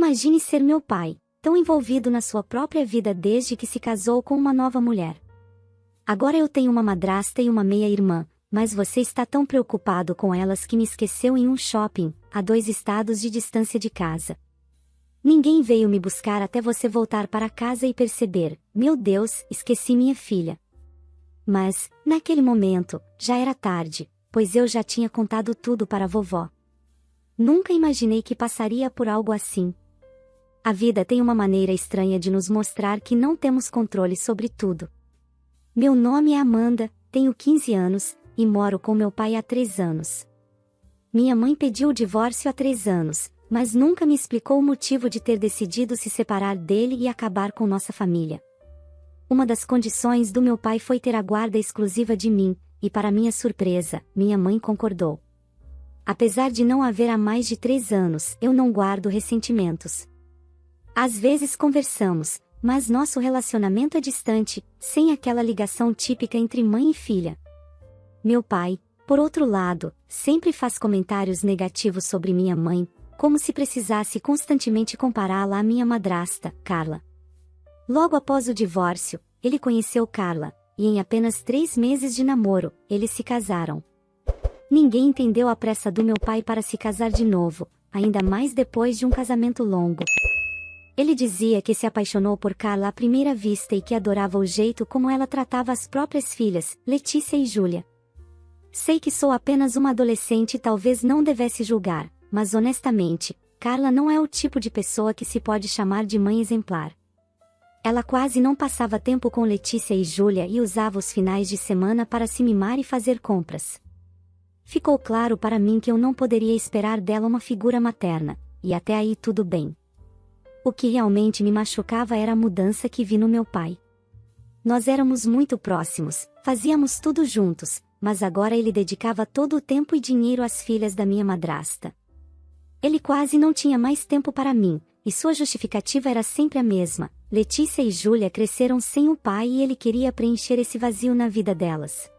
Imagine ser meu pai, tão envolvido na sua própria vida desde que se casou com uma nova mulher. Agora eu tenho uma madrasta e uma meia-irmã, mas você está tão preocupado com elas que me esqueceu em um shopping, a 2 estados de distância de casa. Ninguém veio me buscar até você voltar para casa e perceber, meu Deus, esqueci minha filha. Mas, naquele momento, já era tarde, pois eu já tinha contado tudo para a vovó. Nunca imaginei que passaria por algo assim. A vida tem uma maneira estranha de nos mostrar que não temos controle sobre tudo. Meu nome é Amanda, tenho 15 anos, e moro com meu pai há 3 anos. Minha mãe pediu o divórcio há 3 anos, mas nunca me explicou o motivo de ter decidido se separar dele e acabar com nossa família. Uma das condições do meu pai foi ter a guarda exclusiva de mim, e para minha surpresa, minha mãe concordou. Apesar de não haver há mais de 3 anos, eu não guardo ressentimentos. Às vezes conversamos, mas nosso relacionamento é distante, sem aquela ligação típica entre mãe e filha. Meu pai, por outro lado, sempre faz comentários negativos sobre minha mãe, como se precisasse constantemente compará-la à minha madrasta, Carla. Logo após o divórcio, ele conheceu Carla, e em apenas 3 meses de namoro, eles se casaram. Ninguém entendeu a pressa do meu pai para se casar de novo, ainda mais depois de um casamento longo. Ele dizia que se apaixonou por Carla à primeira vista e que adorava o jeito como ela tratava as próprias filhas, Letícia e Júlia. Sei que sou apenas uma adolescente e talvez não devesse julgar, mas honestamente, Carla não é o tipo de pessoa que se pode chamar de mãe exemplar. Ela quase não passava tempo com Letícia e Júlia e usava os finais de semana para se mimar e fazer compras. Ficou claro para mim que eu não poderia esperar dela uma figura materna, e até aí tudo bem. O que realmente me machucava era a mudança que vi no meu pai. Nós éramos muito próximos, fazíamos tudo juntos, mas agora ele dedicava todo o tempo e dinheiro às filhas da minha madrasta. Ele quase não tinha mais tempo para mim, e sua justificativa era sempre a mesma: Letícia e Júlia cresceram sem o pai e ele queria preencher esse vazio na vida delas.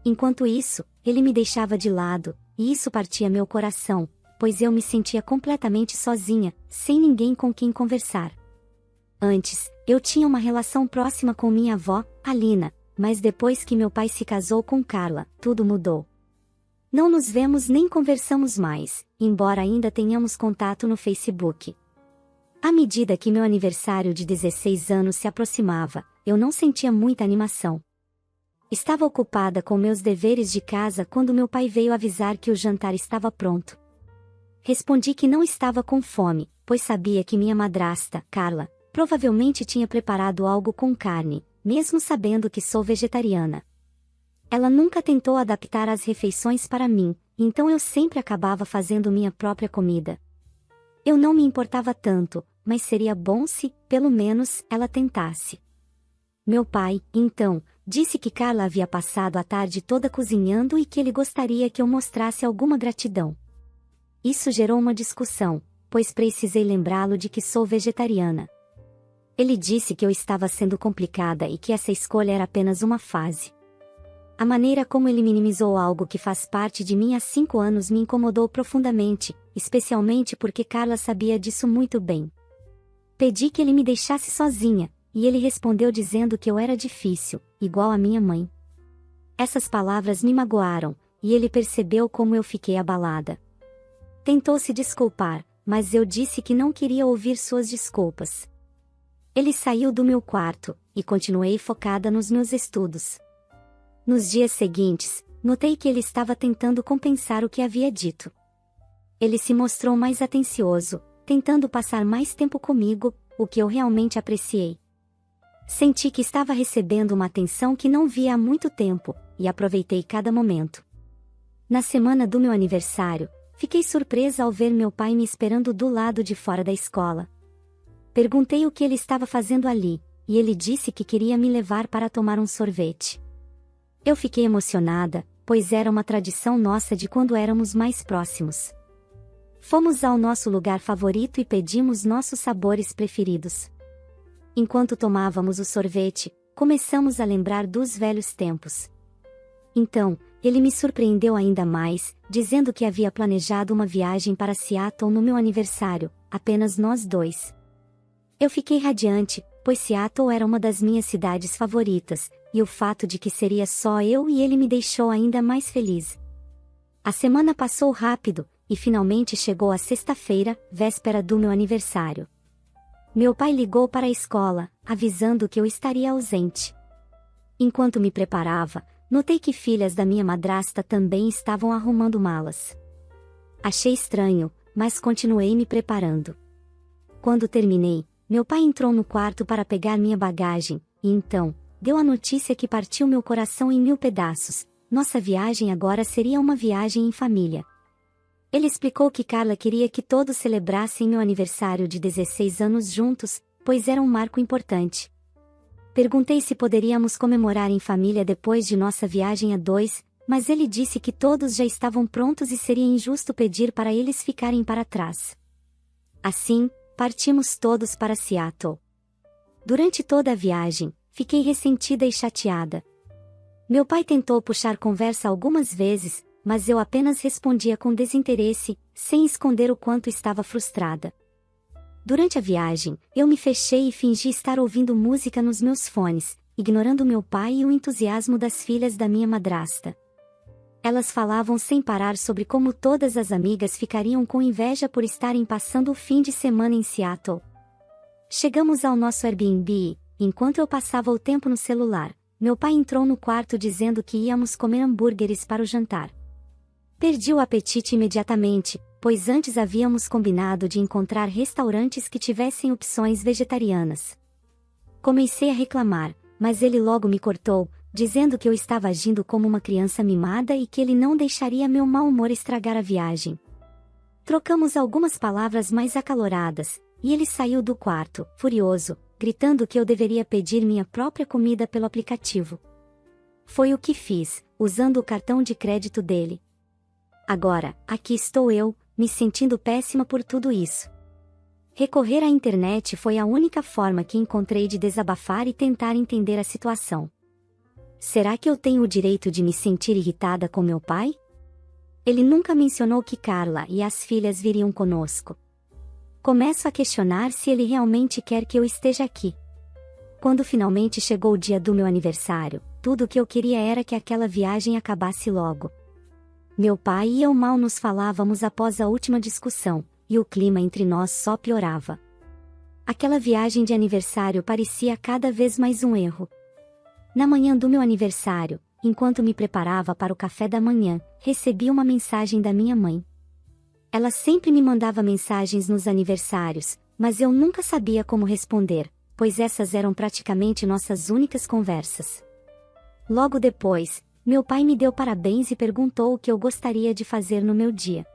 Enquanto isso, ele me deixava de lado, e isso partia meu coração, pois eu me sentia completamente sozinha, sem ninguém com quem conversar. Antes, eu tinha uma relação próxima com minha avó, Alina, mas depois que meu pai se casou com Carla, tudo mudou. Não nos vemos nem conversamos mais, embora ainda tenhamos contato no Facebook. À medida que meu aniversário de 16 anos se aproximava, eu não sentia muita animação. Estava ocupada com meus deveres de casa quando meu pai veio avisar que o jantar estava pronto. Respondi que não estava com fome, pois sabia que minha madrasta, Carla, provavelmente tinha preparado algo com carne, mesmo sabendo que sou vegetariana. Ela nunca tentou adaptar as refeições para mim, então eu sempre acabava fazendo minha própria comida. Eu não me importava tanto, mas seria bom se, pelo menos, ela tentasse. Meu pai, então, disse que Carla havia passado a tarde toda cozinhando e que ele gostaria que eu mostrasse alguma gratidão. Isso gerou uma discussão, pois precisei lembrá-lo de que sou vegetariana. Ele disse que eu estava sendo complicada e que essa escolha era apenas uma fase. A maneira como ele minimizou algo que faz parte de mim há 5 anos me incomodou profundamente, especialmente porque Carla sabia disso muito bem. Pedi que ele me deixasse sozinha, e ele respondeu dizendo que eu era difícil, igual a minha mãe. Essas palavras me magoaram, e ele percebeu como eu fiquei abalada. Tentou se desculpar, mas eu disse que não queria ouvir suas desculpas. Ele saiu do meu quarto, e continuei focada nos meus estudos. Nos dias seguintes, notei que ele estava tentando compensar o que havia dito. Ele se mostrou mais atencioso, tentando passar mais tempo comigo, o que eu realmente apreciei. Senti que estava recebendo uma atenção que não via há muito tempo, e aproveitei cada momento. Na semana do meu aniversário, fiquei surpresa ao ver meu pai me esperando do lado de fora da escola. Perguntei o que ele estava fazendo ali, e ele disse que queria me levar para tomar um sorvete. Eu fiquei emocionada, pois era uma tradição nossa de quando éramos mais próximos. Fomos ao nosso lugar favorito e pedimos nossos sabores preferidos. Enquanto tomávamos o sorvete, começamos a lembrar dos velhos tempos. Então, ele me surpreendeu ainda mais, dizendo que havia planejado uma viagem para Seattle no meu aniversário, apenas nós dois. Eu fiquei radiante, pois Seattle era uma das minhas cidades favoritas, e o fato de que seria só eu e ele me deixou ainda mais feliz. A semana passou rápido, e finalmente chegou a sexta-feira, véspera do meu aniversário. Meu pai ligou para a escola, avisando que eu estaria ausente. Enquanto me preparava, notei que filhas da minha madrasta também estavam arrumando malas. Achei estranho, mas continuei me preparando. Quando terminei, meu pai entrou no quarto para pegar minha bagagem, e então, deu a notícia que partiu meu coração em 1000 pedaços. Nossa viagem agora seria uma viagem em família. Ele explicou que Carla queria que todos celebrassem meu aniversário de 16 anos juntos, pois era um marco importante. Perguntei se poderíamos comemorar em família depois de nossa viagem a dois, mas ele disse que todos já estavam prontos e seria injusto pedir para eles ficarem para trás. Assim, partimos todos para Seattle. Durante toda a viagem, fiquei ressentida e chateada. Meu pai tentou puxar conversa algumas vezes, mas eu apenas respondia com desinteresse, sem esconder o quanto estava frustrada. Durante a viagem, eu me fechei e fingi estar ouvindo música nos meus fones, ignorando meu pai e o entusiasmo das filhas da minha madrasta. Elas falavam sem parar sobre como todas as amigas ficariam com inveja por estarem passando o fim de semana em Seattle. Chegamos ao nosso Airbnb e, enquanto eu passava o tempo no celular, meu pai entrou no quarto dizendo que íamos comer hambúrgueres para o jantar. Perdi o apetite imediatamente, pois antes havíamos combinado de encontrar restaurantes que tivessem opções vegetarianas. Comecei a reclamar, mas ele logo me cortou, dizendo que eu estava agindo como uma criança mimada e que ele não deixaria meu mau humor estragar a viagem. Trocamos algumas palavras mais acaloradas, e ele saiu do quarto, furioso, gritando que eu deveria pedir minha própria comida pelo aplicativo. Foi o que fiz, usando o cartão de crédito dele. Agora, aqui estou eu, me sentindo péssima por tudo isso. Recorrer à internet foi a única forma que encontrei de desabafar e tentar entender a situação. Será que eu tenho o direito de me sentir irritada com meu pai? Ele nunca mencionou que Carla e as filhas viriam conosco. Começo a questionar se ele realmente quer que eu esteja aqui. Quando finalmente chegou o dia do meu aniversário, tudo o que eu queria era que aquela viagem acabasse logo. Meu pai e eu mal nos falávamos após a última discussão, e o clima entre nós só piorava. Aquela viagem de aniversário parecia cada vez mais um erro. Na manhã do meu aniversário, enquanto me preparava para o café da manhã, recebi uma mensagem da minha mãe. Ela sempre me mandava mensagens nos aniversários, mas eu nunca sabia como responder, pois essas eram praticamente nossas únicas conversas. Logo depois, meu pai me deu parabéns e perguntou o que eu gostaria de fazer no meu dia.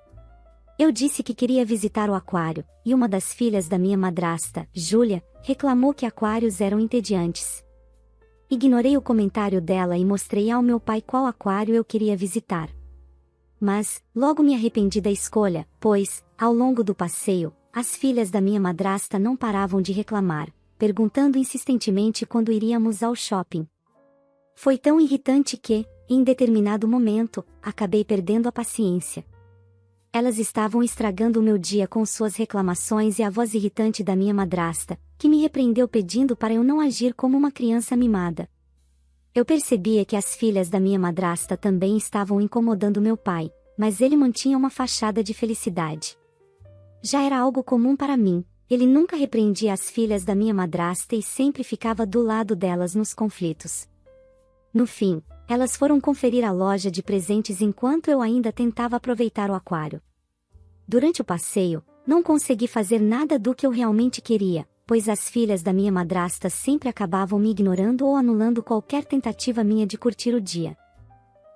Eu disse que queria visitar o aquário, e uma das filhas da minha madrasta, Júlia, reclamou que aquários eram entediantes. Ignorei o comentário dela e mostrei ao meu pai qual aquário eu queria visitar. Mas, logo me arrependi da escolha, pois, ao longo do passeio, as filhas da minha madrasta não paravam de reclamar, perguntando insistentemente quando iríamos ao shopping. Foi tão irritante que, em determinado momento, acabei perdendo a paciência. Elas estavam estragando o meu dia com suas reclamações e a voz irritante da minha madrasta, que me repreendeu pedindo para eu não agir como uma criança mimada. Eu percebia que as filhas da minha madrasta também estavam incomodando meu pai, mas ele mantinha uma fachada de felicidade. Já era algo comum para mim, ele nunca repreendia as filhas da minha madrasta e sempre ficava do lado delas nos conflitos. No fim, elas foram conferir a loja de presentes enquanto eu ainda tentava aproveitar o aquário. Durante o passeio, não consegui fazer nada do que eu realmente queria, pois as filhas da minha madrasta sempre acabavam me ignorando ou anulando qualquer tentativa minha de curtir o dia.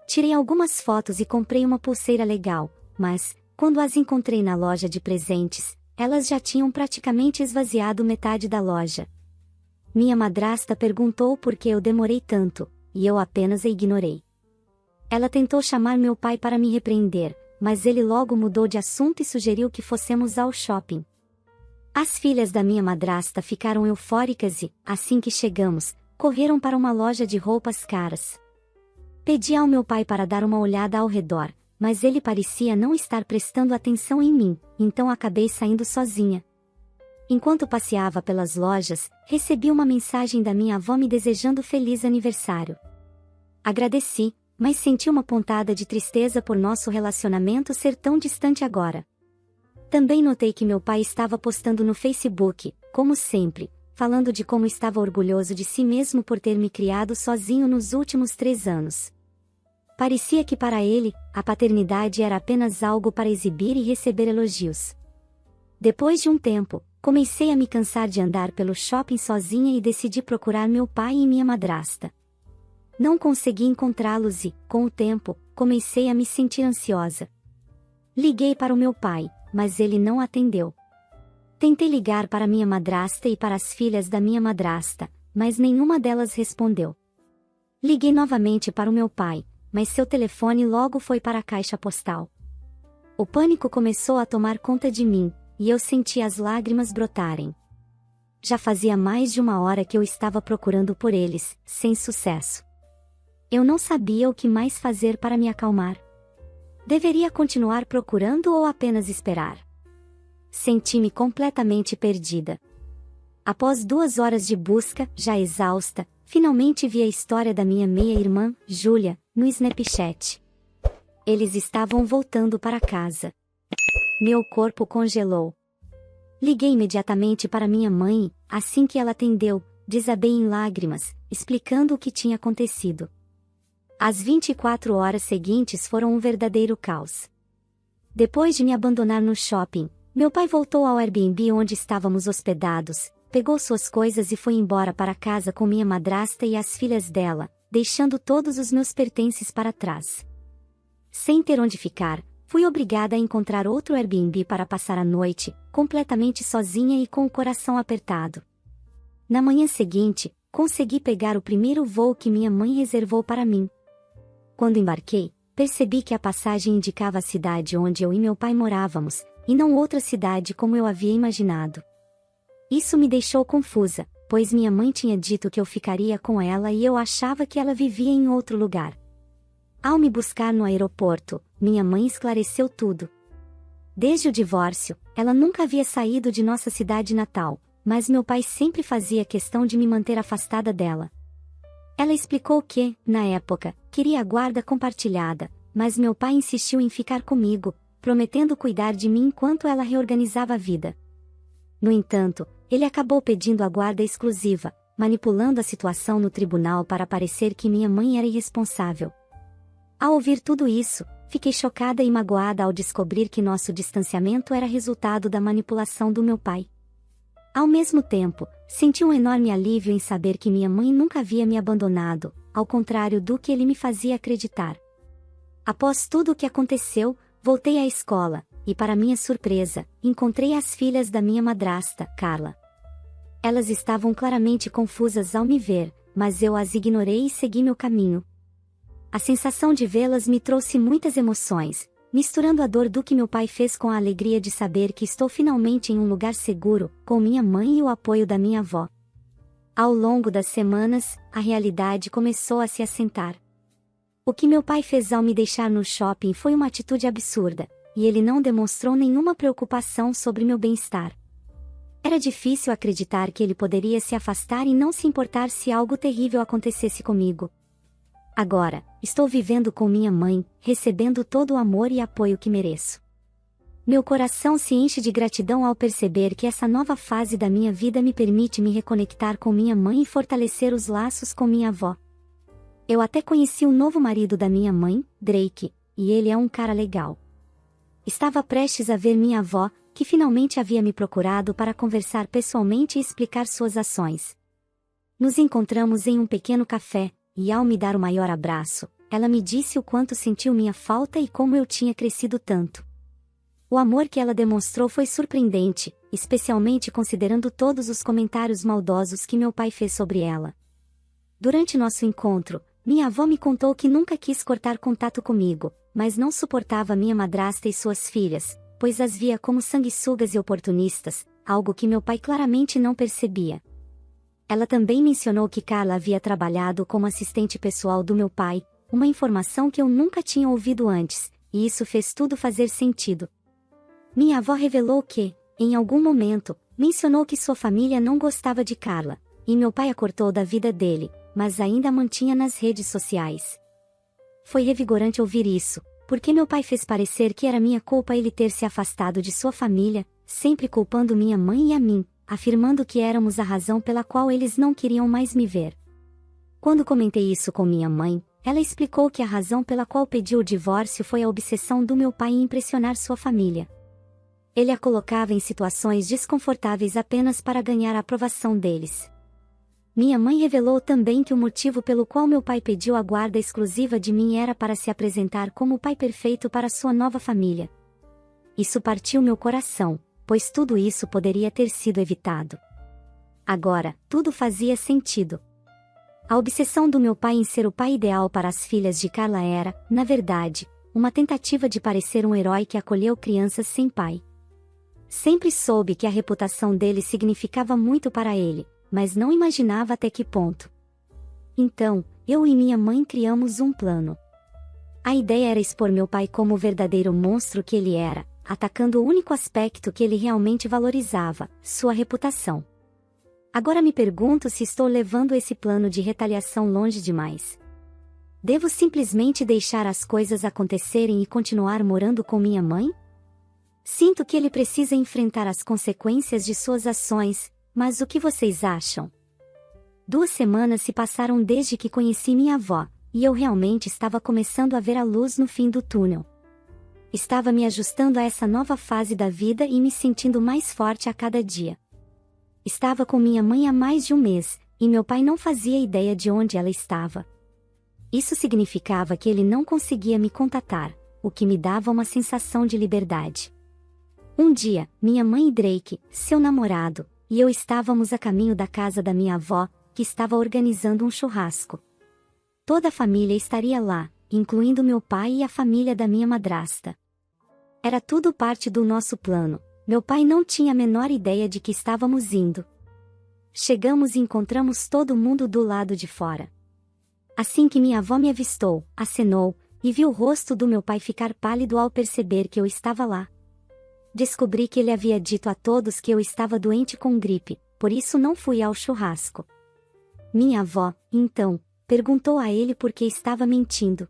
Tirei algumas fotos e comprei uma pulseira legal, mas, quando as encontrei na loja de presentes, elas já tinham praticamente esvaziado metade da loja. Minha madrasta perguntou por que eu demorei tanto, e eu apenas a ignorei. Ela tentou chamar meu pai para me repreender, mas ele logo mudou de assunto e sugeriu que fossemos ao shopping. As filhas da minha madrasta ficaram eufóricas e, assim que chegamos, correram para uma loja de roupas caras. Pedi ao meu pai para dar uma olhada ao redor, mas ele parecia não estar prestando atenção em mim, então acabei saindo sozinha. Enquanto passeava pelas lojas, recebi uma mensagem da minha avó me desejando feliz aniversário. Agradeci, mas senti uma pontada de tristeza por nosso relacionamento ser tão distante agora. Também notei que meu pai estava postando no Facebook, como sempre, falando de como estava orgulhoso de si mesmo por ter me criado sozinho nos últimos 3 anos. Parecia que para ele, a paternidade era apenas algo para exibir e receber elogios. Depois de um tempo, comecei a me cansar de andar pelo shopping sozinha e decidi procurar meu pai e minha madrasta. Não consegui encontrá-los e, com o tempo, comecei a me sentir ansiosa. Liguei para o meu pai, mas ele não atendeu. Tentei ligar para minha madrasta e para as filhas da minha madrasta, mas nenhuma delas respondeu. Liguei novamente para o meu pai, mas seu telefone logo foi para a caixa postal. O pânico começou a tomar conta de mim, e eu senti as lágrimas brotarem. Já fazia mais de 1 hora que eu estava procurando por eles, sem sucesso. Eu não sabia o que mais fazer para me acalmar. Deveria continuar procurando ou apenas esperar? Senti-me completamente perdida. Após 2 horas de busca, já exausta, finalmente vi a história da minha meia-irmã, Júlia, no Snapchat. Eles estavam voltando para casa. Meu corpo congelou. Liguei imediatamente para minha mãe, assim que ela atendeu, desabei em lágrimas, explicando o que tinha acontecido. As 24 horas seguintes foram um verdadeiro caos. Depois de me abandonar no shopping, meu pai voltou ao Airbnb onde estávamos hospedados, pegou suas coisas e foi embora para casa com minha madrasta e as filhas dela, deixando todos os meus pertences para trás. Sem ter onde ficar, fui obrigada a encontrar outro Airbnb para passar a noite, completamente sozinha e com o coração apertado. Na manhã seguinte, consegui pegar o primeiro voo que minha mãe reservou para mim. Quando embarquei, percebi que a passagem indicava a cidade onde eu e meu pai morávamos, e não outra cidade como eu havia imaginado. Isso me deixou confusa, pois minha mãe tinha dito que eu ficaria com ela e eu achava que ela vivia em outro lugar. Ao me buscar no aeroporto, minha mãe esclareceu tudo. Desde o divórcio, ela nunca havia saído de nossa cidade natal, mas meu pai sempre fazia questão de me manter afastada dela. Ela explicou que, na época, queria a guarda compartilhada, mas meu pai insistiu em ficar comigo, prometendo cuidar de mim enquanto ela reorganizava a vida. No entanto, ele acabou pedindo a guarda exclusiva, manipulando a situação no tribunal para parecer que minha mãe era irresponsável. Ao ouvir tudo isso, fiquei chocada e magoada ao descobrir que nosso distanciamento era resultado da manipulação do meu pai. Ao mesmo tempo, senti um enorme alívio em saber que minha mãe nunca havia me abandonado, ao contrário do que ele me fazia acreditar. Após tudo o que aconteceu, voltei à escola, e para minha surpresa, encontrei as filhas da minha madrasta, Carla. Elas estavam claramente confusas ao me ver, mas eu as ignorei e segui meu caminho. A sensação de vê-las me trouxe muitas emoções, misturando a dor do que meu pai fez com a alegria de saber que estou finalmente em um lugar seguro, com minha mãe e o apoio da minha avó. Ao longo das semanas, a realidade começou a se assentar. O que meu pai fez ao me deixar no shopping foi uma atitude absurda, e ele não demonstrou nenhuma preocupação sobre meu bem-estar. Era difícil acreditar que ele poderia se afastar e não se importar se algo terrível acontecesse comigo. Agora, estou vivendo com minha mãe, recebendo todo o amor e apoio que mereço. Meu coração se enche de gratidão ao perceber que essa nova fase da minha vida me permite me reconectar com minha mãe e fortalecer os laços com minha avó. Eu até conheci o novo marido da minha mãe, Drake, e ele é um cara legal. Estava prestes a ver minha avó, que finalmente havia me procurado para conversar pessoalmente e explicar suas ações. Nos encontramos em um pequeno café, e ao me dar o maior abraço, ela me disse o quanto sentiu minha falta e como eu tinha crescido tanto. O amor que ela demonstrou foi surpreendente, especialmente considerando todos os comentários maldosos que meu pai fez sobre ela. Durante nosso encontro, minha avó me contou que nunca quis cortar contato comigo, mas não suportava minha madrasta e suas filhas, pois as via como sanguessugas e oportunistas, algo que meu pai claramente não percebia. Ela também mencionou que Carla havia trabalhado como assistente pessoal do meu pai, uma informação que eu nunca tinha ouvido antes, e isso fez tudo fazer sentido. Minha avó revelou que, em algum momento, mencionou que sua família não gostava de Carla, e meu pai a cortou da vida dele, mas ainda a mantinha nas redes sociais. Foi revigorante ouvir isso, porque meu pai fez parecer que era minha culpa ele ter se afastado de sua família, sempre culpando minha mãe e a mim, afirmando que éramos a razão pela qual eles não queriam mais me ver. Quando comentei isso com minha mãe, ela explicou que a razão pela qual pediu o divórcio foi a obsessão do meu pai em impressionar sua família. Ele a colocava em situações desconfortáveis apenas para ganhar a aprovação deles. Minha mãe revelou também que o motivo pelo qual meu pai pediu a guarda exclusiva de mim era para se apresentar como o pai perfeito para sua nova família. Isso partiu meu coração, pois tudo isso poderia ter sido evitado. Agora, tudo fazia sentido. A obsessão do meu pai em ser o pai ideal para as filhas de Carla era, na verdade, uma tentativa de parecer um herói que acolheu crianças sem pai. Sempre soube que a reputação dele significava muito para ele, mas não imaginava até que ponto. Então, eu e minha mãe criamos um plano. A ideia era expor meu pai como o verdadeiro monstro que ele era, atacando o único aspecto que ele realmente valorizava, sua reputação. Agora me pergunto se estou levando esse plano de retaliação longe demais. Devo simplesmente deixar as coisas acontecerem e continuar morando com minha mãe? Sinto que ele precisa enfrentar as consequências de suas ações, mas o que vocês acham? 2 semanas se passaram desde que conheci minha avó, e eu realmente estava começando a ver a luz no fim do túnel. Estava me ajustando a essa nova fase da vida e me sentindo mais forte a cada dia. Estava com minha mãe há mais de um mês, e meu pai não fazia ideia de onde ela estava. Isso significava que ele não conseguia me contatar, o que me dava uma sensação de liberdade. Um dia, minha mãe e Drake, seu namorado, e eu estávamos a caminho da casa da minha avó, que estava organizando um churrasco. Toda a família estaria lá, incluindo meu pai e a família da minha madrasta. Era tudo parte do nosso plano. Meu pai não tinha a menor ideia de que estávamos indo. Chegamos e encontramos todo mundo do lado de fora. Assim que minha avó me avistou, acenou, e viu o rosto do meu pai ficar pálido ao perceber que eu estava lá. Descobri que ele havia dito a todos que eu estava doente com gripe, por isso não fui ao churrasco. Minha avó, então, perguntou a ele por que estava mentindo.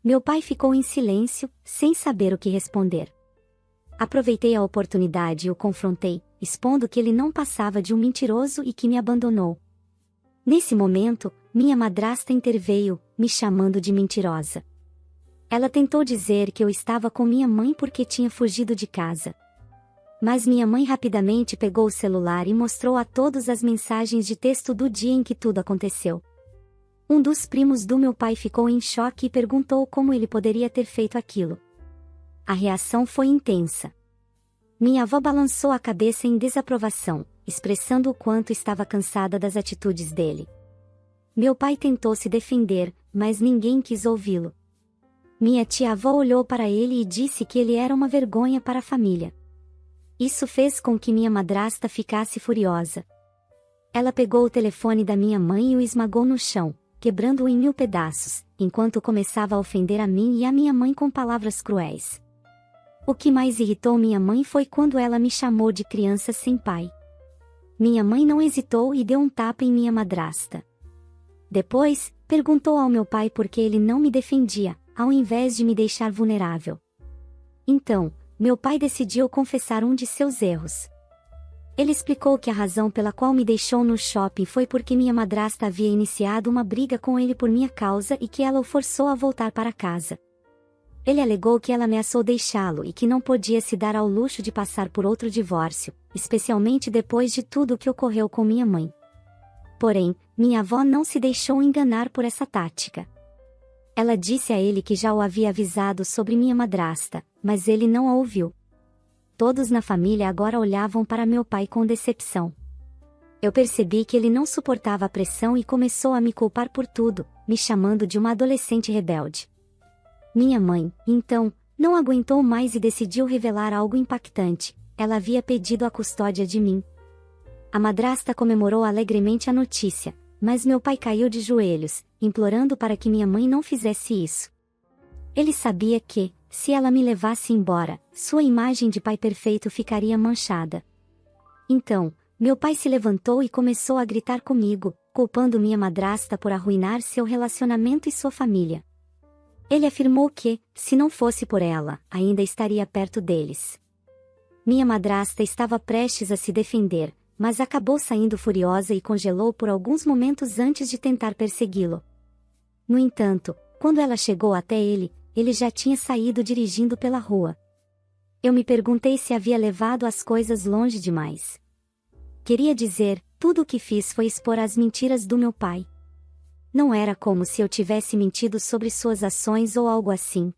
Meu pai ficou em silêncio, sem saber o que responder. Aproveitei a oportunidade e o confrontei, expondo que ele não passava de um mentiroso e que me abandonou. Nesse momento, minha madrasta interveio, me chamando de mentirosa. Ela tentou dizer que eu estava com minha mãe porque tinha fugido de casa. Mas minha mãe rapidamente pegou o celular e mostrou a todos as mensagens de texto do dia em que tudo aconteceu. Um dos primos do meu pai ficou em choque e perguntou como ele poderia ter feito aquilo. A reação foi intensa. Minha avó balançou a cabeça em desaprovação, expressando o quanto estava cansada das atitudes dele. Meu pai tentou se defender, mas ninguém quis ouvi-lo. Minha tia-avó olhou para ele e disse que ele era uma vergonha para a família. Isso fez com que minha madrasta ficasse furiosa. Ela pegou o telefone da minha mãe e o esmagou no chão, quebrando-o em 1000 pedaços, enquanto começava a ofender a mim e a minha mãe com palavras cruéis. O que mais irritou minha mãe foi quando ela me chamou de criança sem pai. Minha mãe não hesitou e deu um tapa em minha madrasta. Depois, perguntou ao meu pai por que ele não me defendia, ao invés de me deixar vulnerável. Então, meu pai decidiu confessar um de seus erros. Ele explicou que a razão pela qual me deixou no shopping foi porque minha madrasta havia iniciado uma briga com ele por minha causa e que ela o forçou a voltar para casa. Ele alegou que ela ameaçou deixá-lo e que não podia se dar ao luxo de passar por outro divórcio, especialmente depois de tudo o que ocorreu com minha mãe. Porém, minha avó não se deixou enganar por essa tática. Ela disse a ele que já o havia avisado sobre minha madrasta, mas ele não a ouviu. Todos na família agora olhavam para meu pai com decepção. Eu percebi que ele não suportava a pressão e começou a me culpar por tudo, me chamando de uma adolescente rebelde. Minha mãe, então, não aguentou mais e decidiu revelar algo impactante. Ela havia pedido a custódia de mim. A madrasta comemorou alegremente a notícia, mas meu pai caiu de joelhos, implorando para que minha mãe não fizesse isso. Ele sabia que, se ela me levasse embora, sua imagem de pai perfeito ficaria manchada. Então, meu pai se levantou e começou a gritar comigo, culpando minha madrasta por arruinar seu relacionamento e sua família. Ele afirmou que, se não fosse por ela, ainda estaria perto deles. Minha madrasta estava prestes a se defender, mas acabou saindo furiosa e congelou por alguns momentos antes de tentar persegui-lo. No entanto, quando ela chegou até ele, ele já tinha saído dirigindo pela rua. Eu me perguntei se havia levado as coisas longe demais. Queria dizer, tudo o que fiz foi expor as mentiras do meu pai. Não era como se eu tivesse mentido sobre suas ações ou algo assim.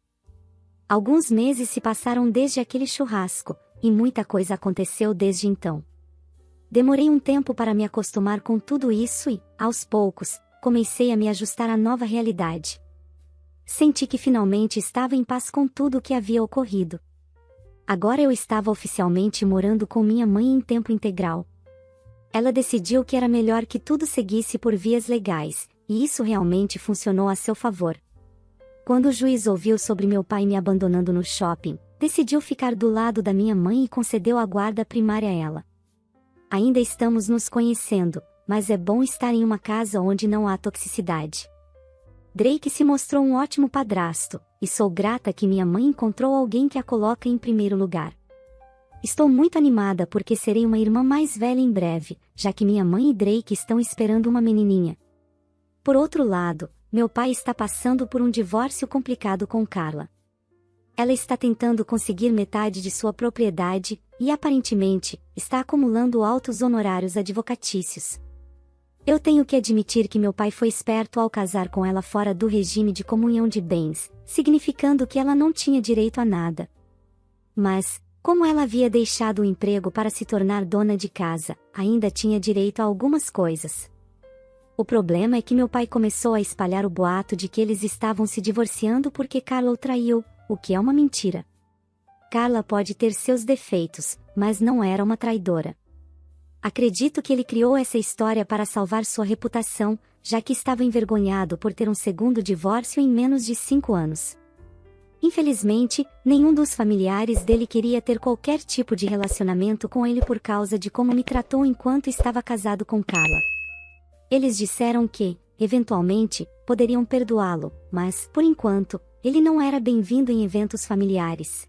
Alguns meses se passaram desde aquele churrasco, e muita coisa aconteceu desde então. Demorei um tempo para me acostumar com tudo isso e, aos poucos, comecei a me ajustar à nova realidade. Senti que finalmente estava em paz com tudo o que havia ocorrido. Agora eu estava oficialmente morando com minha mãe em tempo integral. Ela decidiu que era melhor que tudo seguisse por vias legais, e isso realmente funcionou a seu favor. Quando o juiz ouviu sobre meu pai me abandonando no shopping, decidiu ficar do lado da minha mãe e concedeu a guarda primária a ela. Ainda estamos nos conhecendo, mas é bom estar em uma casa onde não há toxicidade. Drake se mostrou um ótimo padrasto, e sou grata que minha mãe encontrou alguém que a coloca em primeiro lugar. Estou muito animada porque serei uma irmã mais velha em breve, já que minha mãe e Drake estão esperando uma menininha. Por outro lado, meu pai está passando por um divórcio complicado com Carla. Ela está tentando conseguir metade de sua propriedade, e aparentemente, está acumulando altos honorários advocatícios. Eu tenho que admitir que meu pai foi esperto ao casar com ela fora do regime de comunhão de bens, significando que ela não tinha direito a nada. Mas, como ela havia deixado o emprego para se tornar dona de casa, ainda tinha direito a algumas coisas. O problema é que meu pai começou a espalhar o boato de que eles estavam se divorciando porque Carla o traiu, o que é uma mentira. Carla pode ter seus defeitos, mas não era uma traidora. Acredito que ele criou essa história para salvar sua reputação, já que estava envergonhado por ter um segundo divórcio em menos de 5 anos. Infelizmente, nenhum dos familiares dele queria ter qualquer tipo de relacionamento com ele por causa de como me tratou enquanto estava casado com Carla. Eles disseram que, eventualmente, poderiam perdoá-lo, mas, por enquanto, ele não era bem-vindo em eventos familiares.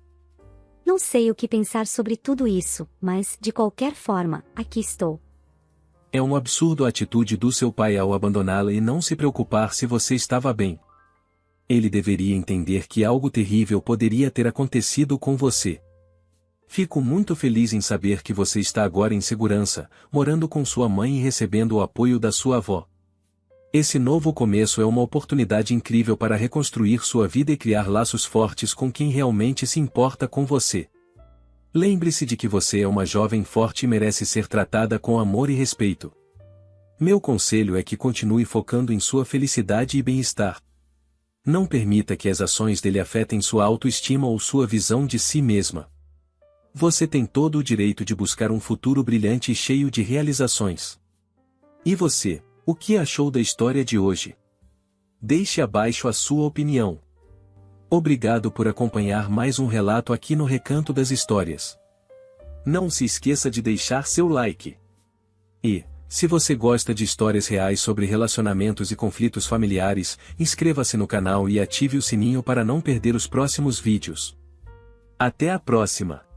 Não sei o que pensar sobre tudo isso, mas, de qualquer forma, aqui estou. É um absurdo a atitude do seu pai ao abandoná-la e não se preocupar se você estava bem. Ele deveria entender que algo terrível poderia ter acontecido com você. Fico muito feliz em saber que você está agora em segurança, morando com sua mãe e recebendo o apoio da sua avó. Esse novo começo é uma oportunidade incrível para reconstruir sua vida e criar laços fortes com quem realmente se importa com você. Lembre-se de que você é uma jovem forte e merece ser tratada com amor e respeito. Meu conselho é que continue focando em sua felicidade e bem-estar. Não permita que as ações dele afetem sua autoestima ou sua visão de si mesma. Você tem todo o direito de buscar um futuro brilhante e cheio de realizações. E você? O que achou da história de hoje? Deixe abaixo a sua opinião. Obrigado por acompanhar mais um relato aqui no Recanto das Histórias. Não se esqueça de deixar seu like. E, se você gosta de histórias reais sobre relacionamentos e conflitos familiares, inscreva-se no canal e ative o sininho para não perder os próximos vídeos. Até a próxima!